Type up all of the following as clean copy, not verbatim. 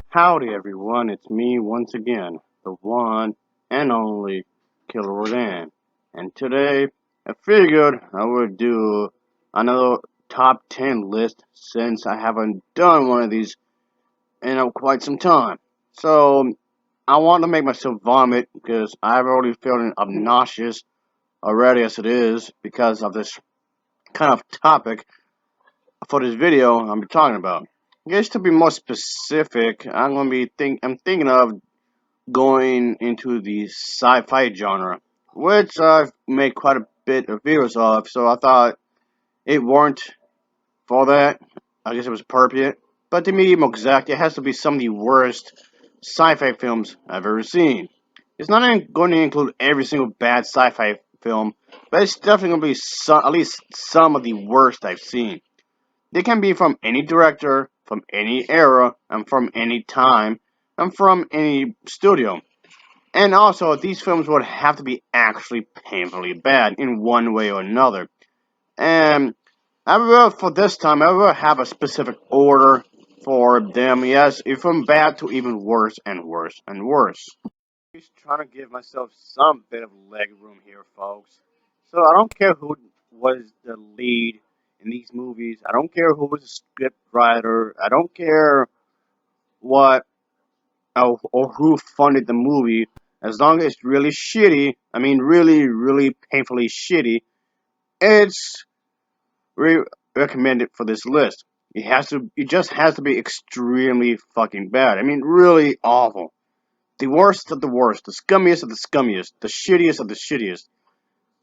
Howdy everyone, it's me once again, the one and only Killer Rodan. And today, I figured I would do another top 10 list since I haven't done one of these in quite some time. So, I want to make myself vomit because I've already feeling obnoxious already as it is because of this kind of topic for this video I'm talking about. I guess to be more specific, I'm thinking of going into the sci-fi genre, which I've made quite a bit of videos of, so I thought it weren't for that. I guess it was appropriate. But to be more exact, it has to be some of the worst sci-fi films I've ever seen. It's not going to include every single bad sci-fi film, but it's definitely going to be at least some of the worst I've seen. They can be from any director, from any era, and from any time, and from any studio. And also, these films would have to be actually painfully bad in one way or another. And for this time, I will have a specific order for them. Yes, from bad to even worse and worse and worse. Just trying to give myself some bit of leg room here, folks. So I don't care who was the lead in these movies. I don't care who was the script writer. I don't care what or who funded the movie, as long as it's really shitty, I mean really, really painfully shitty, it's recommended for this list. It just has to be extremely fucking bad. I mean, really awful. The worst of the worst, the scummiest of the scummiest, the shittiest of the shittiest.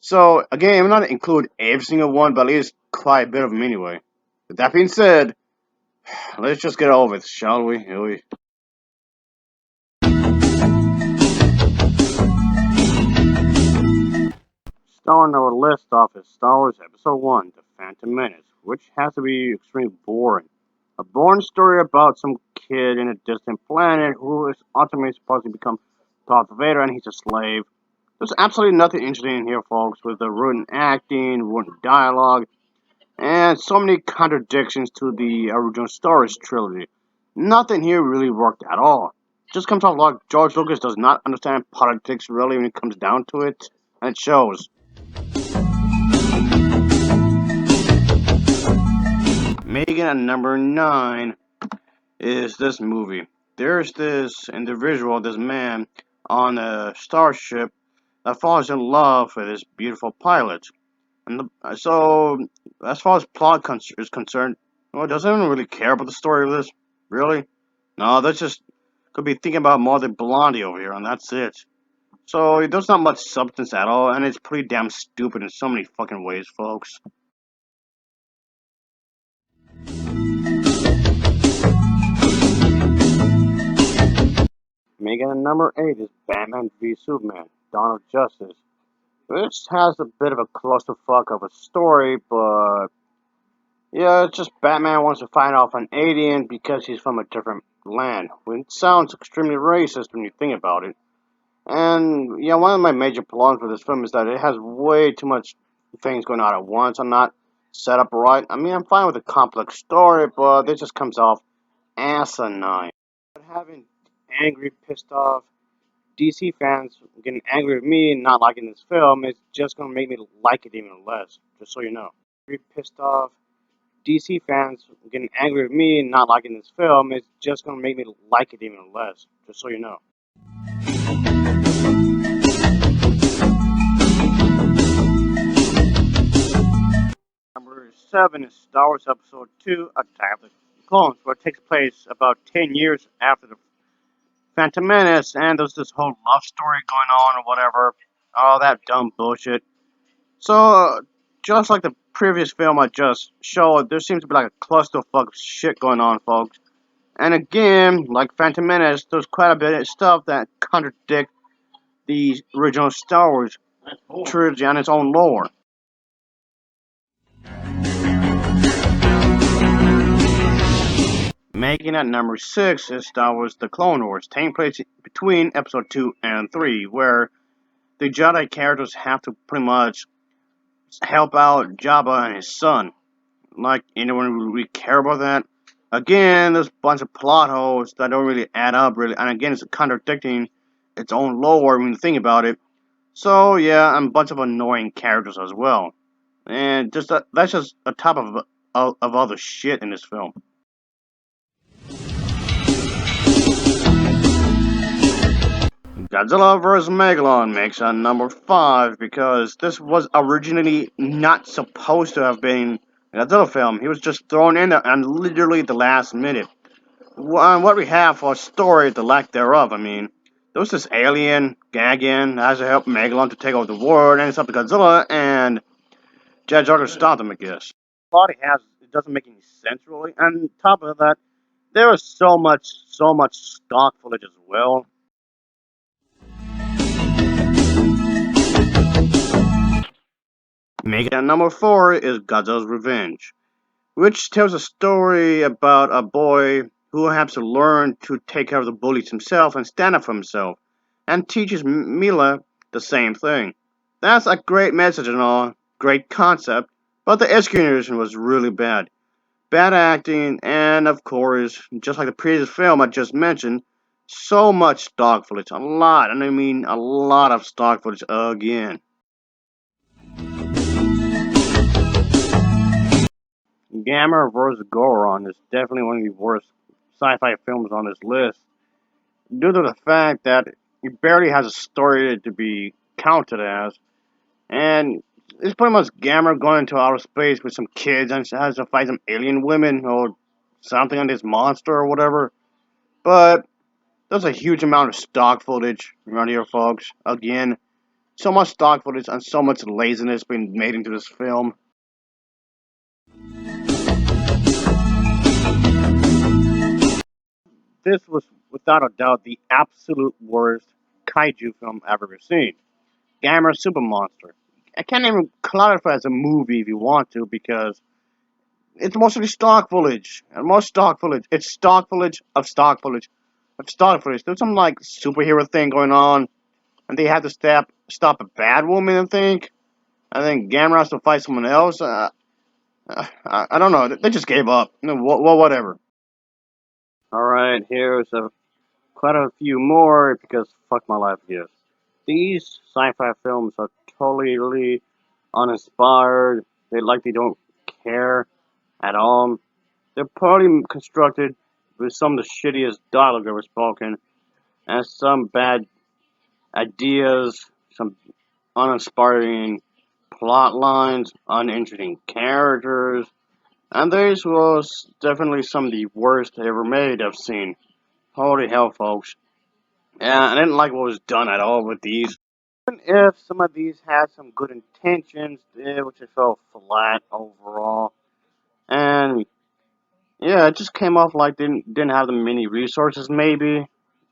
So, again, I'm not gonna include every single one, but at least quite a bit of them anyway. With that being said, let's just get over it, shall we? Starting our list off is Star Wars Episode 1, The Phantom Menace, which has to be extremely boring. A boring story about some kid in a distant planet who is ultimately supposed to become Darth Vader and he's a slave. There's absolutely nothing interesting in here, folks, with the written acting, written dialogue, and so many contradictions to the original Star Wars trilogy. Nothing here really worked at all. Just comes off like George Lucas does not understand politics really when it comes down to it, and it shows. Making at number 9 is this movie. There's this individual, this man, on a starship that falls in love with this beautiful pilot. So, as far as is concerned, well, does anyone really care about the story of this? Really? No, that's just could be thinking about more than Blondie over here, and that's it. So, there's not much substance at all, and it's pretty damn stupid in so many fucking ways, folks. Making at number 8 is Batman v Superman: Dawn of Justice. This has a bit of a clusterfuck of a story, but yeah, it's just Batman wants to fight off an alien because he's from a different land. It sounds extremely racist when you think about it. And yeah, one of my major problems with this film is that it has way too much things going on at once. I'm not set up right. I mean, I'm fine with a complex story, but it just comes off asinine. But having angry, pissed off DC fans getting angry with me and not liking this film is just gonna make me like it even less. Just so you know. Angry, pissed off DC fans getting angry with me and not liking this film is just gonna make me like it even less. Just so you know. Number 7 is Star Wars Episode 2: Attack of the Clones, where it takes place about 10 years after the Phantom Menace, and there's this whole love story going on or whatever. All that dumb bullshit. So, just like the previous film I just showed, there seems to be like a clusterfuck of shit going on, folks. And again, like Phantom Menace, there's quite a bit of stuff that contradict the original Star Wars trilogy on its own lore. Making at number 6 is Star Wars The Clone Wars, taking place between Episode 2 and 3, where the Jedi characters have to pretty much help out Jabba and his son. Like, anyone would really care about that? Again, there's a bunch of plot holes that don't really add up, really. And again, it's contradicting its own lore when you think about it. So, yeah, and a bunch of annoying characters as well. And just that's just a top of other shit in this film. Godzilla vs. Megalon makes a number 5 because this was originally not supposed to have been a Godzilla film. He was just thrown in there and literally the last minute. What we have for a story, the lack thereof, I mean, there was this alien, Gagan, that has to help Megalon to take over the world, and it's up to Godzilla, and Jet Jarter stopped him, I guess. The plot he has, it doesn't make any sense, really, and on top of that, there is so much stock footage as well. And number 4 is Godzilla's Revenge, which tells a story about a boy who has to learn to take care of the bullies himself and stand up for himself, and teaches Mila the same thing. That's a great message and all, great concept, but the execution was really bad. Bad acting, and of course, just like the previous film I just mentioned, so much stock footage. A lot, and I mean a lot of stock footage again. Gamera vs. Goron is definitely one of the worst sci-fi films on this list, due to the fact that it barely has a story to be counted as, and it's pretty much Gamera going into outer space with some kids and has to fight some alien women or something on this monster or whatever. But there's a huge amount of stock footage around here, folks. Again, so much stock footage and so much laziness being made into this film. This was, without a doubt, the absolute worst kaiju film I've ever seen. Gamera Super Monster. I can't even clarify as a movie if you want to, because it's mostly stock footage. And most stock footage. It's stock footage of stock footage of stock footage. There's some like superhero thing going on, and they have to stop a bad woman, I think. And then Gamera has to fight someone else. I don't know. They just gave up. No, whatever. Alright, here's quite a few more because fuck my life, yes. These sci-fi films are totally uninspired. They don't care at all. They're poorly constructed with some of the shittiest dialogue ever spoken, and some bad ideas, some uninspiring plot lines, uninteresting characters, and this was definitely some of the worst ever made I've seen. Holy hell, folks. Yeah, I didn't like what was done at all with these. Even if some of these had some good intentions, which I felt flat overall. And yeah, it just came off like didn't have the many resources maybe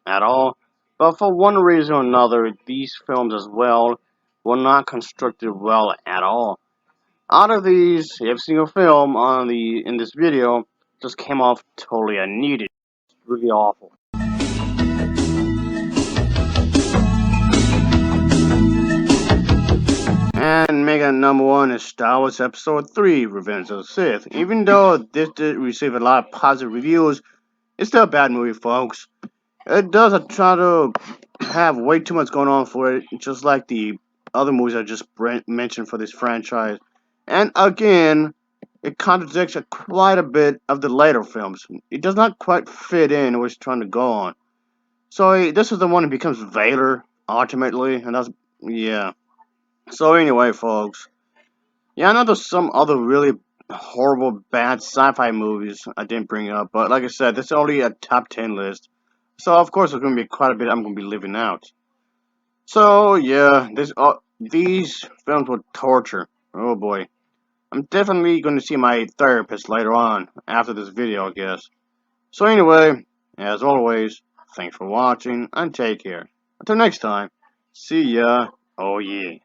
at all. But for one reason or another, these films as well were not constructed well at all. Out of these, every single film on the in this video just came off totally unneeded. It's really awful. And Mega number 1 is Star Wars Episode 3, Revenge of the Sith. Even though this did receive a lot of positive reviews, it's still a bad movie, folks. It does try to have way too much going on for it, just like the other movies I just mentioned for this franchise. And again, it contradicts quite a bit of the later films. It does not quite fit in what it's trying to go on. So this is the one that becomes Vader, ultimately, and that's, yeah. So anyway, folks. Yeah, I know there's some other really horrible, bad sci-fi movies I didn't bring up, but like I said, this is only a top 10 list. So of course there's going to be quite a bit I'm going to be leaving out. So yeah, these films were torture. Oh boy. I'm definitely going to see my therapist later on, after this video, I guess. So anyway, as always, thanks for watching, and take care. Until next time, see ya. Oh yeah.